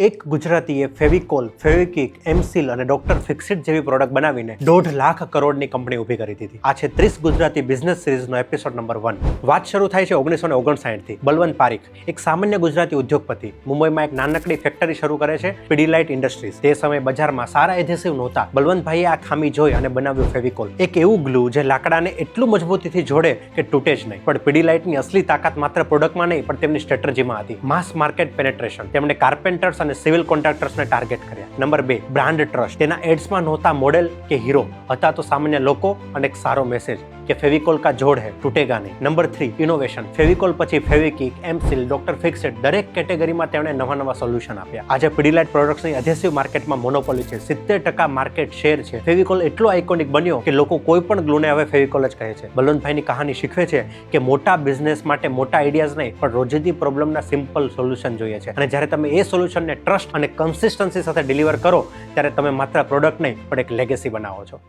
એક ગુજરાતીએ ફેવિકોલ, ફેવિક્વિક, એમસીલ અને ડોક્ટર ફિક્સિટ જેવી પ્રોડક્ટ બનાવીને 1.5 લાખ કરોડની કંપની ઊભી કરી દીધી. આ છે 30 ગુજરાતી બિઝનેસ સિરીઝનો એપિસોડ નંબર 1. વાત શરૂ થાય છે 1959 થી. બલવંત પારીખ, એક સામાન્ય ગુજરાતી ઉદ્યોગપતિ, મુંબઈમાં એક નાનકડી ફેક્ટરી શરૂ કરે છે, પીડીલાઇટ ઇન્ડસ્ટ્રીઝ. તે સમયે બજારમાં સારા એધેસિવ નહોતા. બલવંતભાઈએ આ ખામી જોઈ અને બનાવ્યું ફેવિકોલ, એક એવું ગ્લુ જે લાકડાને એટલું મજબૂતીથી જોડે કે તૂટે જ નહીં. પણ પીડીલાઇટની અસલી તાકાત માત્ર પ્રોડક્ટમાં નહીં પણ તેમની સ્ટ્રેટેજીમાં હતી. Mass market penetration. તેમણે કાર્પેન્ટર્સ અને સિવિલ કોન્ટ્રાક્ટર્સને ટાર્ગેટ કર્યા. Number 2, brand trust. તેના એડ્સમાં નહોતા મોડેલ કે હીરો, હતા તો સામાન્ય લોકો અને એક સારો મેસેજ કે ફેવિકોલ કા જોડ હે, તૂટેગા નહીં. Number 3, innovation. ફેવિકોલ પછી ફેવિક્વિક, એમસીલ, ડોક્ટર ફિક્સિટ, દરેક કેટેગરીમાં તેમણે નવા સોલ્યુશન આપ્યા. આજે પીડીલાઇટ પ્રોડક્ટ્સની એધેસિવ માર્કેટમાં મોનોપોલી છે. 70% માર્કેટ શેર છે. ફેવિકોલ એટલો આઇકોનિક બન્યો કે લોકો કોઈ પણ ગ્લુને હવે ફેવિકોલ જ કહે છે. બલવંતભાઈની કહાની શીખવે છે કે મોટા બિઝનેસ માટે મોટા આઈડિયાઝ નહીં પણ રોજિંદી પ્રોબ્લેમના સિમ્પલ સોલ્યુશન જોઈએ છે. અને જ્યારે તમે એ સોલ્યુશનને ટ્રસ્ટ અને કન્સિસ્ટન્સી સાથે ડિલિવર કરો ત્યારે તમે માત્ર પ્રોડક્ટ નહીં પણ એક લેગેસી બનાવો છો.